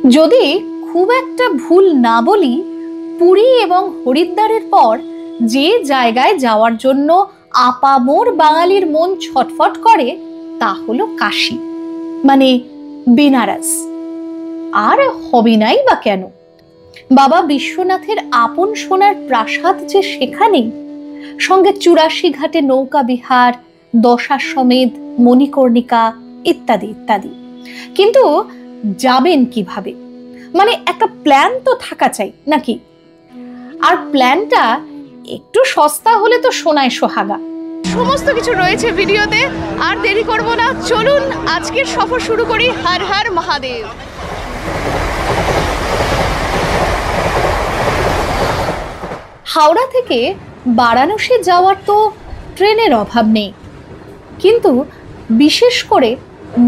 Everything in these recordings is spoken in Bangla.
যদি খুব একটা ভুল না বলি, পুরী এবং হরিদ্বারের পর যে জায়গায় যাওয়ার জন্য আপামর বাঙালির মন ছটফট করে তা হলো কাশী, মানে বেনারস। আর হবে নাই বা কেন? বাবা বিশ্বনাথের আপন সোনার প্রাসাদ যে সেখানে, সঙ্গে ৮৪ ঘাটে নৌকা বিহার, দশাশ্বমেধ, মণিকর্ণিকা ইত্যাদি ইত্যাদি। কিন্তু যাবেন কিভাবে? মানে একটা প্ল্যান তো থাকা চাই নাকি? আর প্ল্যানটা একটু সস্তা হলে তো সোনায় সোহাগা। সমস্ত কিছু রয়েছে ভিডিওতে, আর দেরি করব না, চলুন আজকের সফর শুরু করি। হর হর মহাদেব। হাওড়া থেকে বারাণসী যাওয়ার তো ট্রেনের অভাব নেই, কিন্তু বিশেষ করে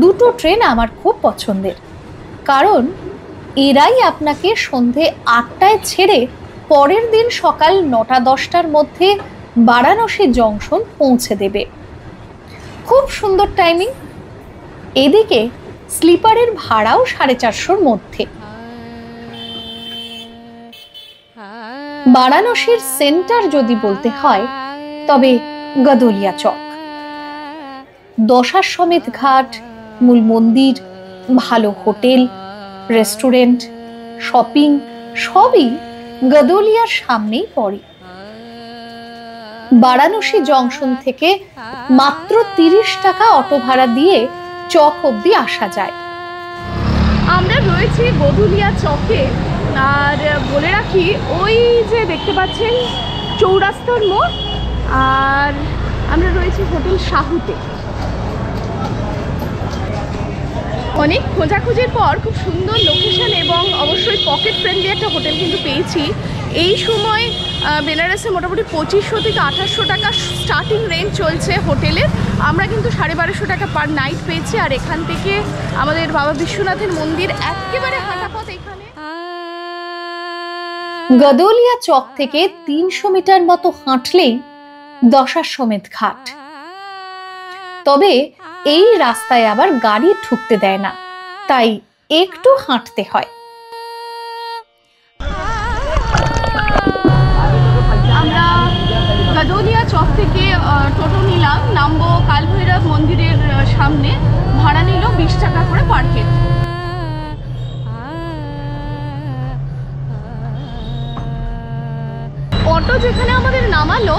দুটো ট্রেন আমার খুব পছন্দের, কারণ এরাই আপনাকে সন্ধে ৮টায় ছেড়ে পরের দিন সকাল ৯টা-১০টার মধ্যে বারাণসী জংশন পৌঁছে দেবে। খুব সুন্দর টাইমিং। এদিকে স্লিপারের ভাড়াও 450-র মধ্যে। বারাণসীর সেন্টার যদি বলতে হয় তবে গদোলিয়া চক। দশাশ্বমেধ ঘাট, মূল মন্দির, ভালো হোটেল, রেস্টুরেন্ট, শপিং সবই গদোলিয়ার সামনেই পড়ে। বারাণসী জংশন থেকে মাত্র ৩০ টাকা অটো ভাড়া দিয়ে চক অবধি আসা যায়। আমরা রয়েছি গদুলিয়া চকে, আর বলে রাখি ওই যে দেখতে পাচ্ছেন চৌরাস্তার মোড়, আর আমরা রয়েছি হোটেল শাহুতে। অনেক খোঁজাখুঁজির পর খুব সুন্দর লোকেশন এবং অবশ্যই পকেট ফ্রেন্ডলি একটা হোটেল কিন্তু পেয়েছি। এই সময় বেনারসে মোটামুটি ২৫০০ থেকে ২৮০০ টাকা স্টার্টিং রেঞ্জ চলছে হোটেলের। আমরা কিন্তু ১২৫০ টাকা পার নাইট পেয়েছি। আর এখান থেকে আমাদের বাবা বিশ্বনাথের মন্দির একেবারে হাঁটা পথ। এখানে গদোলিয়া চক থেকে ৩০০ মিটার মতো হাঁটলেই দশাশ্বমেধ ঘাট। তবে এই রাস্তায় আবার গাড়ি ঢুকতে দেয় না, তাই একটু হাঁটতে হয়। আমরা গদোলিয়া চক থেকে টোটো নিলাম, নামবো কালভৈরব মন্দিরের সামনে। ভাড়া নিল ২০ টাকা করে পার হেড। অটো যেখানে আমাদের নামালো,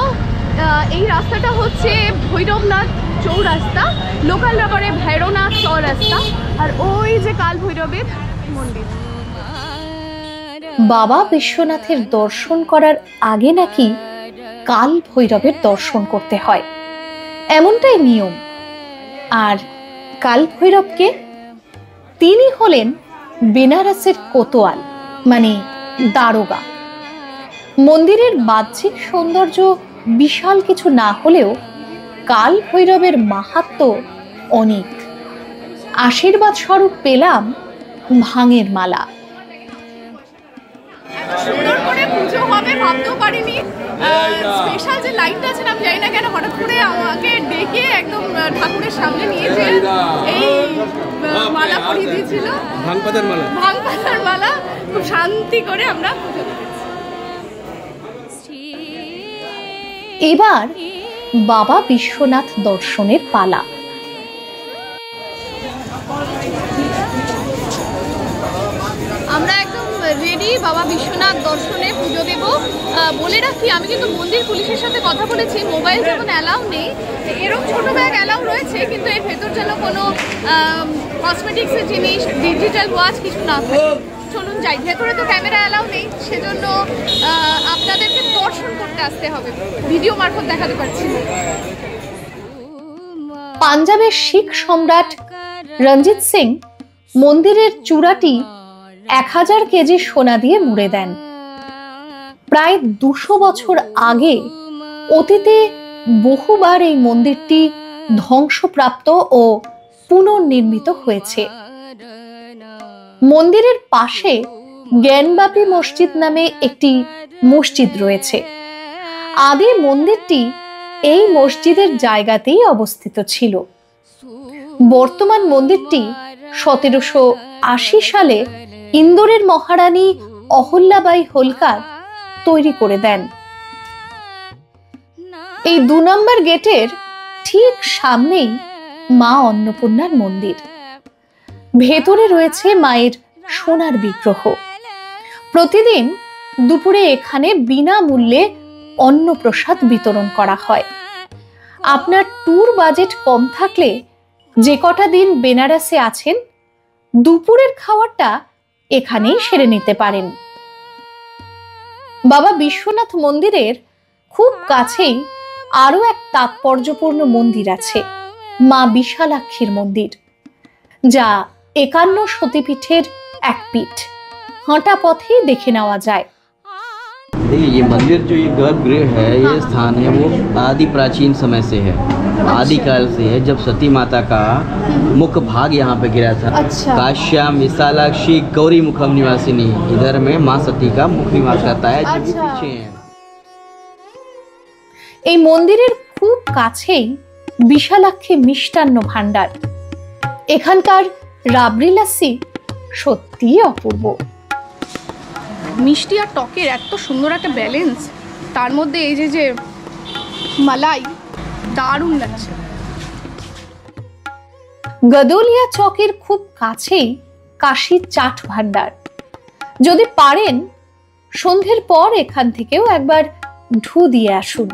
এই রাস্তাটা হচ্ছে ভৈরবনাথ চৌরাস্তা, লোকালরা বলে ভৈরবনাথ চৌরাস্তা, আর ওই যে কাল ভৈরবের মন্দির। বাবা বিশ্বনাথের দর্শন করার আগে নাকি কাল ভৈরবের দর্শন করতে হয়, এমনটাই নিয়ম। আর কাল ভৈরবকে, তিনি হলেন বেনারসের কোতোয়াল, মানে দারোগা। মন্দিরের বাহ্যিক সৌন্দর্য বিশাল কিছু না হলেও কাল ভৈরবের মাহাত্ম্য অনেক। আশীর্বাদ স্বরূপ পেলাম ভাঙের মালা। সুন্দর করে পুজো হবে ভাবতেও পারিনি। স্পেশাল যে লাইটটা আছে না, আমি জানি না কেন হঠাৎ করে আমাকে ডেকে একদম ঠাকুরের সামনে নিয়ে যেয়ে এই মালা পরিয়ে দিয়েছিল, ভাঙ পাতার মালা। খুব শান্তি করে আমরা পুজো করেছি। এবার বাবা বিশ্বনাথ দর্শনের পালা। আমরা একদম রেডি বাবা বিশ্বনাথ দর্শনে পুজো দেব। বলে রাখি, আমি কিন্তু মন্দির পুলিশের সাথে কথা বলেছি, মোবাইল যখন অ্যালাউ নেই, এরকম ছোট ব্যাগ অ্যালাউ রয়েছে, কিন্তু এর ভেতর যেন কোনো কসমেটিক্সের জিনিস, ডিজিটাল ওয়াচ কিছু না থাকে। চলুন যাই, ভেতরে তো ক্যামেরা অ্যালাউ নেই, সেজন্য আপনাদেরকে দর্শন করতে আসতে হবে, ভিডিও মারফত দেখাতে পারছি না। পাঞ্জাবের শিখ সম্রাট রঞ্জিত সিং মন্দিরের চূড়াটি ১০০০ কেজি সোনা দিয়ে মুড়ে দেন। প্রায় ২০০ বছর আগে অতীতে বহুবার এই মন্দিরটি ধ্বংসপ্রাপ্ত ও পুনর্নির্মিত হয়েছে। মন্দিরের পাশে জ্ঞানবাপী মসজিদ নামে একটি মসজিদ রয়েছে। আদি মন্দিরটি এই মসজিদের জায়গাতেই অবস্থিত ছিল। বর্তমান মন্দিরটি ১৭৮০ সালে ইন্দোরের মহারানী অহল্যাবাই হোলকার তৈরি করে দেন। এই 2 নম্বর গেটের ঠিক সামনেই মা অন্নপূর্ণার মন্দির। ভেতরে রয়েছে মায়ের সোনার বিগ্রহ। প্রতিদিন দুপুরে এখানে বিনামূল্যে অন্নপ্রসাদ বিতরণ করা হয়। আপনার ট্যুর বাজেট কম থাকলে যে কটা দিন বেনারসে আছেন, দুপুরের খাবারটা এখানেই সেরে নিতে পারেন। বাবা বিশ্বনাথ মন্দিরের খুব কাছেই আরো এক তাৎপর্যপূর্ণ মন্দির আছে, মা বিশালাক্ষীর মন্দির, যা 51 সতীপীঠের এক পীঠ। হাঁটা পথেই দেখে নেওয়া যায়। देखिए ये मंदिर जो ये गर्भगृह है, ये स्थान है वो आदि प्राचीन समय से है, आदिकाल से है। जब सती माता का मुख भाग यहाँ पे गिरा था। अच्छा। काश्याम विशालाक्षी गौरी मुखम निवासिनी, इधर में माँ सती का मुख निवास करता है। जो भी अच्छा। पीछे हैं। এই মন্দিরের খুব কাছেই বিশালাক্ষী মিষ্টান্ন ভান্ডার। এখানকার রাবড়ি লাসি সত্যিই অপূর্ব। মিষ্টি আর টকের এত সুন্দর একটা ব্যালেন্স, তার মধ্যে এই যে মালাই, দারুণ লাগছে। গদলিয়া চকের খুব কাছেই কাশী চাট ভান্ডার। যদি পারেন সন্ধ্যের পর এখান থেকেও একবার ঢু দিয়ে আসুন।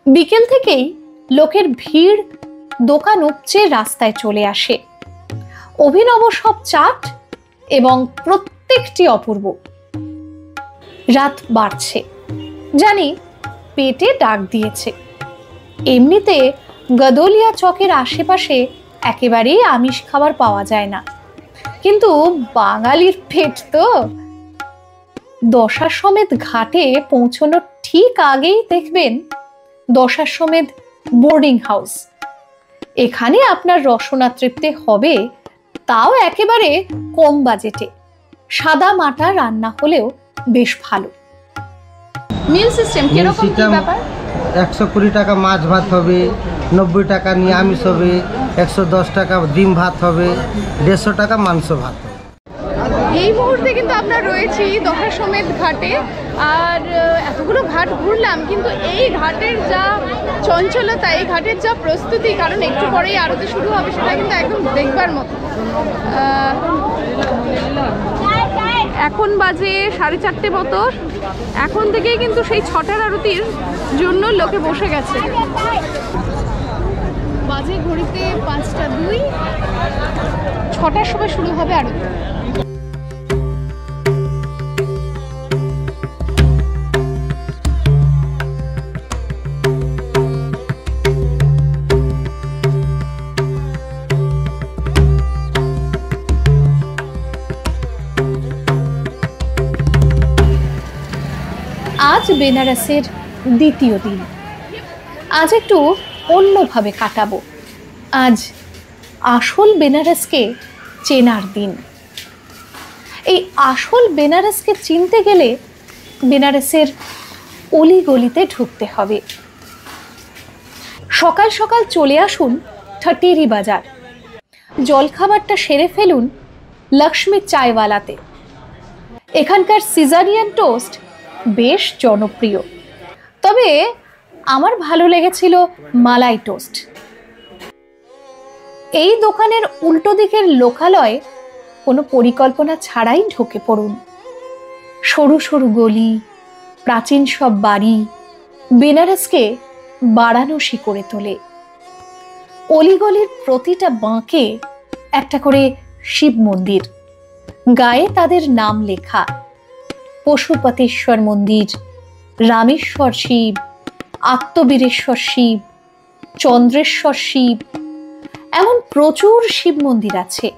বিকেল থেকেই লোকের ভিড় দোকান উপচে রাস্তায় চলে আসে। অভিনব সব চাট এবং প্রত্যেকটি অপূর্ব। রাত বাড়ছে, জানি পেটে ডাক দিয়েছে। এমনিতে গদলিয়া চকের আশেপাশে একেবারেই আমিষ খাবার পাওয়া যায় না, কিন্তু বাঙালির পেট তো। দশাশ্বমেধ ঘাটে পৌঁছানোর ঠিক আগেই দেখবেন দশাশ্বমেধ বোর্ডিং হাউস। এখানে আপনার রসনা তৃপ্তি হবে, তাও একেবারে কম বাজেটে। সাদা মাটা রান্না হলেও বেশ ভালো। মিল সিস্টেম কিরকম কি ব্যাপার? 120 টাকা মাছ ভাত হবে, 90 টাকা নিরামিষ হবে, 110 টাকা ডিম ভাত হবে, 150 টাকা মাংস ভাত হবে। এই মুহূর্তে কিন্তু আমরা রয়েছি দশাশ্বমেধ ঘাটে, আর এতগুলো ঘাট ঘুরলাম, কিন্তু এই ঘাটের যা চঞ্চলতা, এই ঘাটের যা প্রস্তুতি, কারণ একটু পরেই আরতি শুরু হবে, সেটা কিন্তু একদম দেখবার মতো। এখন বাজে 4:30 মতো। এখন থেকেই কিন্তু সেই 6টার আরতির জন্য লোকে বসে গেছে। বাজে ঘড়িতে 5:02, 6টার সময় শুরু হবে আরতি। আজ বেনারসের দ্বিতীয় দিন। আজ একটু অন্যভাবে কাটাবো। আজ আসল বেনারসকে চেনার দিন। এই আসল বেনারসকে চিনতে গেলে বেনারসের অলিগলিতে ঢুকতে হবে। সকাল সকাল চলে আসুন ঠটেরি বাজার। জলখাবারটা সেরে ফেলুন লক্ষ্মী চায়ওয়ালাতে। এখানকার সিজারিয়ান টোস্ট বেশ জনপ্রিয়, তবে আমার ভালো লেগেছিল মালাই টোস্ট। এই দোকানের উল্টো দিকের লোকালয়ে কোনো পরিকল্পনা ছাড়াই ঢুকে পড়ুন। সরু সরু গলি, প্রাচীন সব বাড়ি বেনারসকে বারাণসী করে তোলে। অলিগলির প্রতিটা বাঁকে একটা করে শিব মন্দির, গায়ে তাদের নাম লেখা। পশুপতেশ্বর মন্দির, রামেশ্বর শিব, আত্মবীরেশ্বর শিব, চন্দ্রেশ্বর শিব, এমন প্রচুর শিব মন্দির আছে।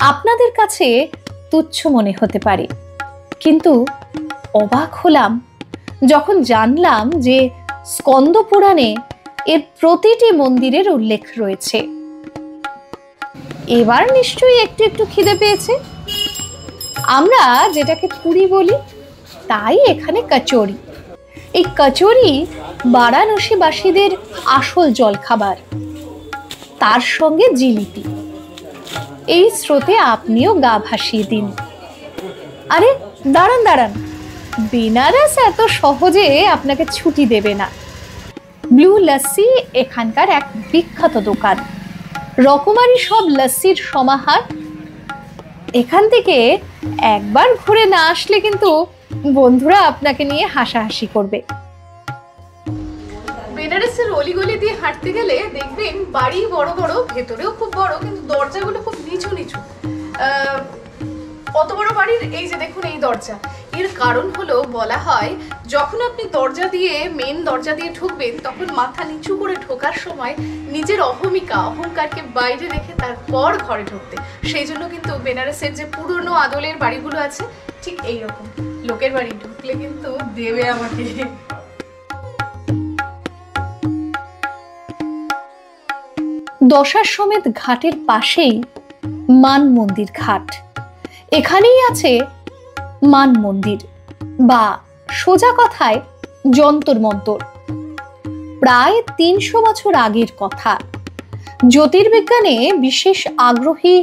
আপনাদের কাছে তুচ্ছ মনে হতে পারে, কিন্তু অবাক হলাম যখন জানলাম যে স্কন্দ পুরাণে এর প্রতিটি মন্দিরের উল্লেখ রয়েছে। এবার নিশ্চয়ই একটু একটু খিদে পেয়েছে। আমরা যেটাকে পুরি বলি, তাই এখানে কচুরি। এই কচুরি বারাণসীবাসীদের আসল জলখাবার। তার সঙ্গে জিলিপি। এই স্রোতে আপনিও গা ভাসিয়ে দিন। আরে দাঁড়ান দাঁড়ান, বেনারস এত সহজে আপনাকে ছুটি দেবে না। ব্লু লস্যি এখানকার এক বিখ্যাত দোকান, রকমারি সব লস্যির সমাহার। এখান থেকে একবার ঘুরে না আসলে কিন্তু বন্ধুরা আপনাকে নিয়ে হাসাহাসি করবে। বেনারসের অলিগলি দিয়ে হাঁটতে গেলে দেখবেন বাড়ি বড় বড়, ভেতরেও খুব বড়, কিন্তু দরজাগুলো খুব নিচু নিচু। কত বড় বাড়ির, এই যে দেখুন এই দরজা। এর কারণ হলো, বলা হয় যখন আপনি দরজা দিয়ে, মেন দরজা দিয়ে ঢুকবেন, তখন মাথা নিচু করে ঢোকার সময় নিজের অহংকারকে বাইরে রেখে তারপর ঘরে ঢুকতে। সেই জন্য কিন্তু বেনারসের যে পুরনো আদলের বাড়িগুলো আছে ঠিক এইরকম, লোকের বাড়ি ঢুকলে কিন্তু দেবে আমাকে। দশাশ্বমেধ ঘাটের পাশেই মান মন্দির ঘাট। এখানেই আছে মান মন্দির, বা সোজা কথায় যন্তর মন্তর। প্রায় 300 বছর আগের কথা। জ্যোতির্বিজ্ঞানে বিশেষ আগ্রহী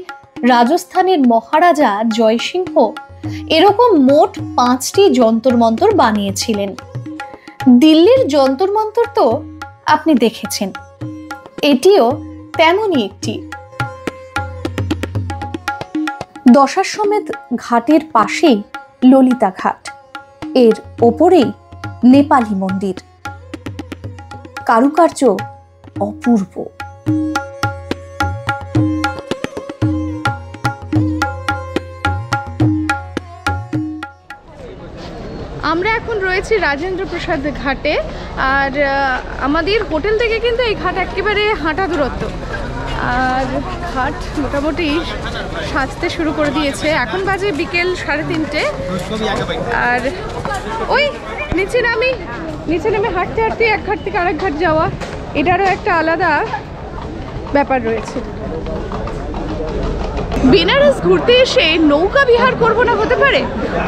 রাজস্থানের মহারাজা জয়সিংহ এরকম মোট 5টি যন্তর মন্তর বানিয়েছিলেন। দিল্লির যন্তর মন্তর তো আপনি দেখেছেন, এটিও তেমনই একটি। দশাশ্বমেধ ঘাটের পাশেই ললিতা ঘাট, এর ওপরেই নেপালি মন্দির। কারুকার্য অপূর্ব। আমরা এখন রয়েছি রাজেন্দ্র প্রসাদ ঘাটে, আর আমাদের হোটেল থেকে কিন্তু এই ঘাট একেবারে হাঁটা দূরত্ব। আর ঘাট মোটামুটি সাজতে শুরু করে দিয়েছে, এখন বাজে বিকেল 3:30। আর ওই নিচে নেমে হাঁটতে হাঁটতে এক ঘাট থেকে আরেক ঘাট যাওয়া, এটারও একটা আলাদা ব্যাপার রয়েছে। বেনারস ঘুরতে এসে নৌকা বিহার করবো না হতে পারে?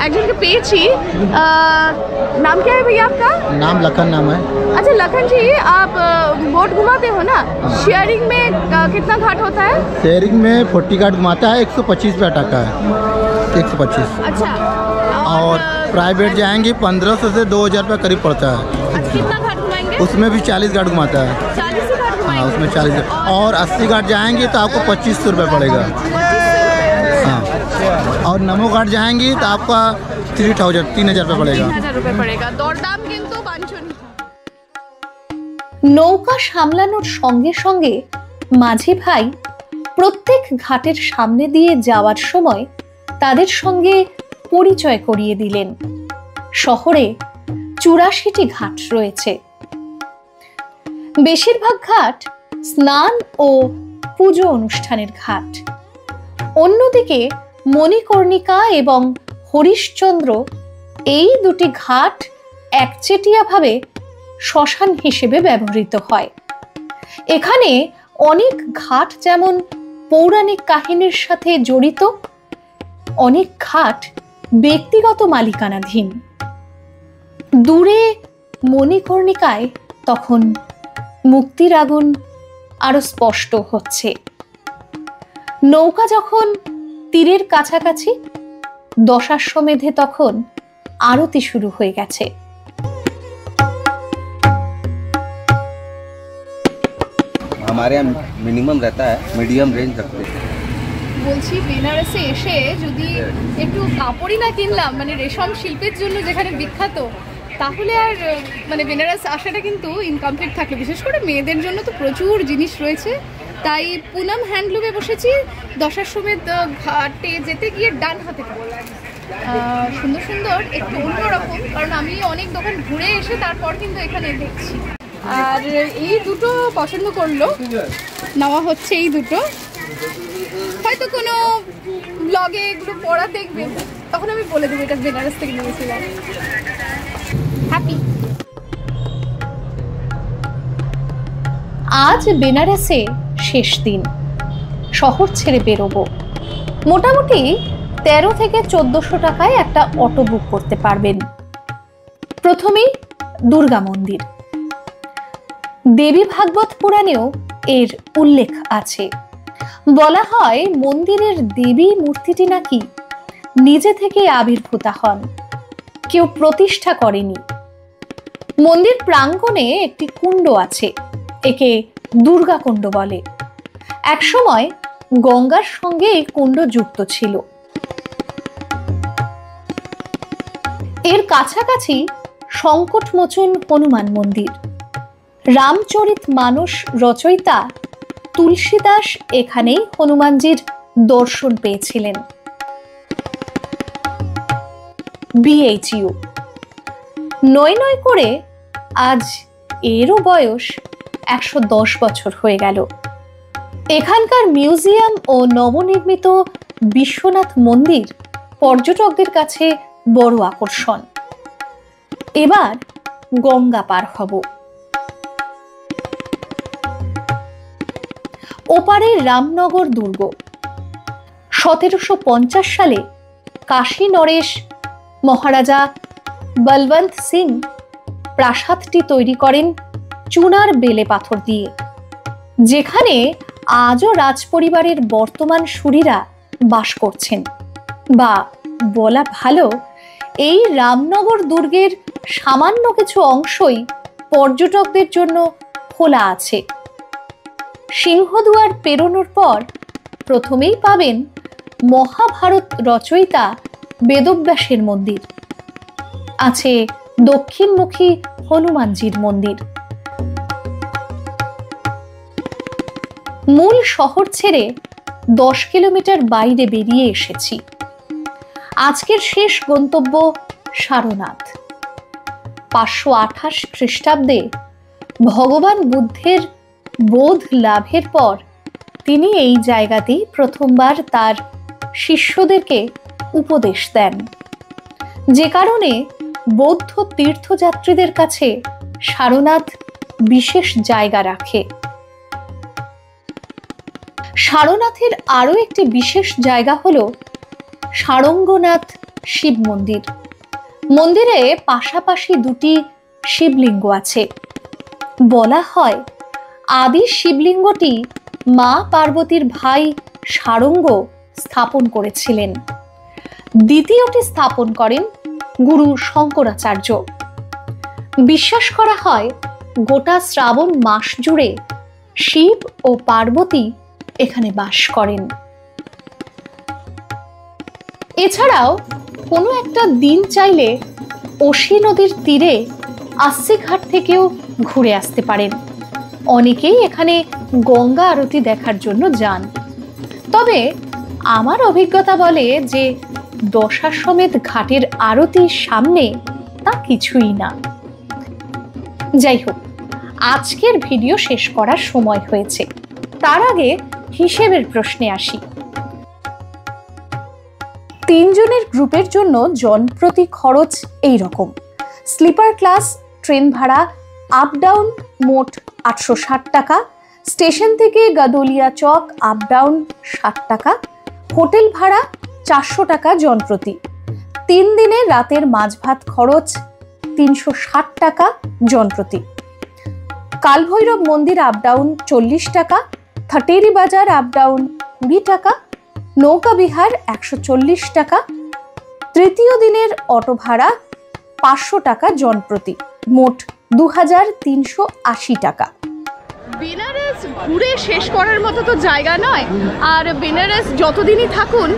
একজনকে পেয়েছি। नाम क्या है भैया आपका? नाम लखन नाम है। अच्छा लखन जी, आप बोट घुमाते हो ना? शेयरिंग में कितना घाट होता है? शेयरिंग में 40 घाट घुमाता है, 125 रुपये अटका है, 125। अच्छा। और प्राइवेट जाएंगे 1500 से 2000 रुपये करीब पड़ता है। अच्छा, कितना घाट घुमाएंगे? उसमें भी 40 घाट घुमाता है। 40 घाट हाँ, घुमाएंगे? उसमें 40। और 80 घाट जाएंगे तो आपको 2500 रुपये पड़ेगा। हाँ, और नमो घाट जाएंगे तो आपका 3000 रुपये पड़ेगा। 3000 रुपये पड़ेगा। दरदाम किंतु बांछनीय। নৌকা সামলানোর সঙ্গে সঙ্গে মাঝি ভাই প্রত্যেক ঘাটের সামনে দিয়ে যাওয়ার সময় তাদের সঙ্গে পরিচয় করিয়ে দিলেন। শহরে 84টি ঘাট রয়েছে। বেশিরভাগ ঘাট স্নান ও পুজো অনুষ্ঠানের ঘাট। অন্যদিকে মণিকর্ণিকা এবং হরিশ্চন্দ্র, এই দুটি ঘাট একচেটিয়াভাবে শ্মশান হিসেবে ব্যবহৃত হয়। এখানে অনেক ঘাট যেমন পৌরাণিক কাহিনীর সাথে জড়িত, অনেক ঘাট ব্যক্তিগত মালিকানাধীন। দূরে মণিকর্ণিকায় তখন মুক্তির আগুন আরো স্পষ্ট হচ্ছে। নৌকা যখন তীরের কাছাকাছি, দশাশ্বমেধে তখন আরতি শুরু হয়ে গেছে। हमारे यहाँ मिनिमम रहता है, मीडियम रेंज रखते हैं। বলছি বেনারসে এসে যদি একটু কাপড়ই না কিনলাম, মানে রেশম শিল্পের জন্য যেখানে বিখ্যাত, তাহলে আর মানে বেনারস আসাটা কিন্তু ইনকমপ্লিট থাকলো। বিশেষ করে মেয়েদের জন্য তো প্রচুর জিনিস রয়েছে। তাই পুনম হ্যান্ডলুমে বসেছি। দশাশ্বমেধ ঘাটে যেতে গিয়ে ডান হাতে সুন্দর সুন্দর একটু অন্যরকম, কারণ আমি অনেক দোকান ঘুরে এসে তারপর কিন্তু এখানে দেখছি। আর এই দুটো পছন্দ করলো, নেওয়া হচ্ছে এই দুটো। হয়তো কোনো ব্লগে এগুলো পড়া দেখবেন, তখন আমি বলে দেবো এটা বেনারস থেকে নিয়েছিলাম। হ্যাপি। আজ বেনারসে শেষ দিন, শহর ছেড়ে বেরোবো। মোটামুটি 13 থেকে 1400 টাকায় একটা অটো বুক করতে পারবেন। প্রথমেই দুর্গা মন্দির। দেবী ভাগবত পুরাণেও এর উল্লেখ আছে। বলা হয় মন্দিরের দেবী মূর্তিটি নাকি নিজে থেকে আবির্ভূতা হন, কেউ প্রতিষ্ঠা করেনি। মন্দির প্রাঙ্গণে একটি কুণ্ড আছে, একে দুর্গা কুণ্ড বলে। একসময় গঙ্গার সঙ্গে এই কুণ্ড যুক্ত ছিল। এর কাছাকাছি সংকটমোচন হনুমান মন্দির। রামচরিত মানস রচয়িতা তুলসীদাস এখানেই হনুমানজির দর্শন পেয়েছিলেন। BHU নয় নয় করে আজ এরও বয়স 110 বছর হয়ে গেল। এখানকার মিউজিয়াম ও নবনির্মিত বিশ্বনাথ মন্দির পর্যটকদের কাছে বড় আকর্ষণ। এবার গঙ্গা পার হব। ওপারে রামনগর দুর্গ। 1750 সালে কাশী নরেশ মহারাজা বলবন্ত সিং প্রাসাদটি তৈরি করেন চুনার বেলে পাথর দিয়ে, যেখানে আজও রাজপরিবারের বর্তমান সুরীরা বাস করছেন। বা বলা ভালো, এই রামনগর দুর্গের সামান্য কিছু অংশই পর্যটকদের জন্য খোলা আছে। সিংহদুয়ার পেরোনোর পর প্রথমেই পাবেন মহাভারত রচয়িতা বেদব্যাসের মন্দির। আছে দক্ষিণমুখী হনুমানজির মন্দির। মূল শহর ছেড়ে 10 কিলোমিটার বাইরে বেরিয়ে এসেছি। আজকের শেষ গন্তব্য সারনাথ। 528 খ্রিস্টাব্দে ভগবান বুদ্ধের বোধ লাভের পর তিনি এই জায়গাতেই প্রথমবার তার শিষ্যদেরকে উপদেশ দেন, যে কারণে বৌদ্ধ তীর্থযাত্রীদের কাছে সারনাথ বিশেষ জায়গা রাখে। সারনাথের আরও একটি বিশেষ জায়গা হল সারঙ্গনাথ শিব মন্দির। মন্দিরে পাশাপাশি দুটি শিবলিঙ্গ আছে। বলা হয় আদি শিবলিঙ্গটি মা পার্বতীর ভাই সারঙ্গ স্থাপন করেছিলেন। দ্বিতীয়টি স্থাপন করেন গুরু শঙ্করাচার্য। বিশ্বাস করা হয় গোটা শ্রাবণ মাস জুড়ে শিব ও পার্বতী এখানে বাস করেন। এছাড়াও কোনো একটা দিন চাইলে অসি নদীর তীরে আস্সিঘাট থেকেও ঘুরে আসতে পারেন। অনেকেই এখানে গঙ্গা আরতি দেখার জন্য যান। তবে আমার অভিজ্ঞতা বলে যে দশাশ্বমেধ ঘাটের আরতির সামনে তা কিছুই না। যাই হোক, আজকের ভিডিও শেষ করার সময় হয়েছে। তার আগে হিসেবের প্রশ্নে আসি। 3 জনের গ্রুপের জন্য জনপ্রতি খরচ এই রকম। স্লিপার ক্লাস ট্রেন ভাড়া আপ ডাউন মোট 860 টাকা, স্টেশন থেকে গাদোলিয়া চক আপ ডাউন 60 টাকা, হোটেল ভাড়া 400 টাকা জনপ্রতি। 3 দিনের রাতের মাঝভাত খরচ 360 টাকা জনপ্রতি। কালভৈরব মন্দির আপ ডাউন 40 টাকা, থাটেরি বাজার আপ ডাউন 20 টাকা, নৌকা বিহার 140 টাকা। তৃতীয় দিনের অটো ভাড়া 500 টাকা জনপ্রতি, মোট 2380 টাকা। বেনারস ঘুরে শেষ করার মতো তো জায়গা নয়, আর বেনারস যতদিনই থাকুন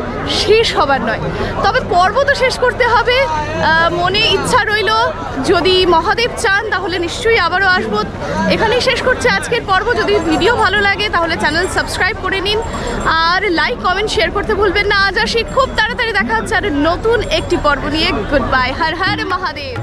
শেষ হবার নয়। তবে পর্ব তো শেষ করতে হবে। মনে ইচ্ছা রইল, যদি মহাদেব চান তাহলে নিশ্চয়ই আবারও আসবো। এখানেই শেষ করছে আজকের পর্ব। যদি ভিডিও ভালো লাগে তাহলে চ্যানেল সাবস্ক্রাইব করে নিন, আর লাইক কমেন্ট শেয়ার করতে ভুলবেন না। আজ আসি, খুব তাড়াতাড়ি দেখা হচ্ছে আর নতুন একটি পর্ব নিয়ে। Good bye, Har Har Mahadev.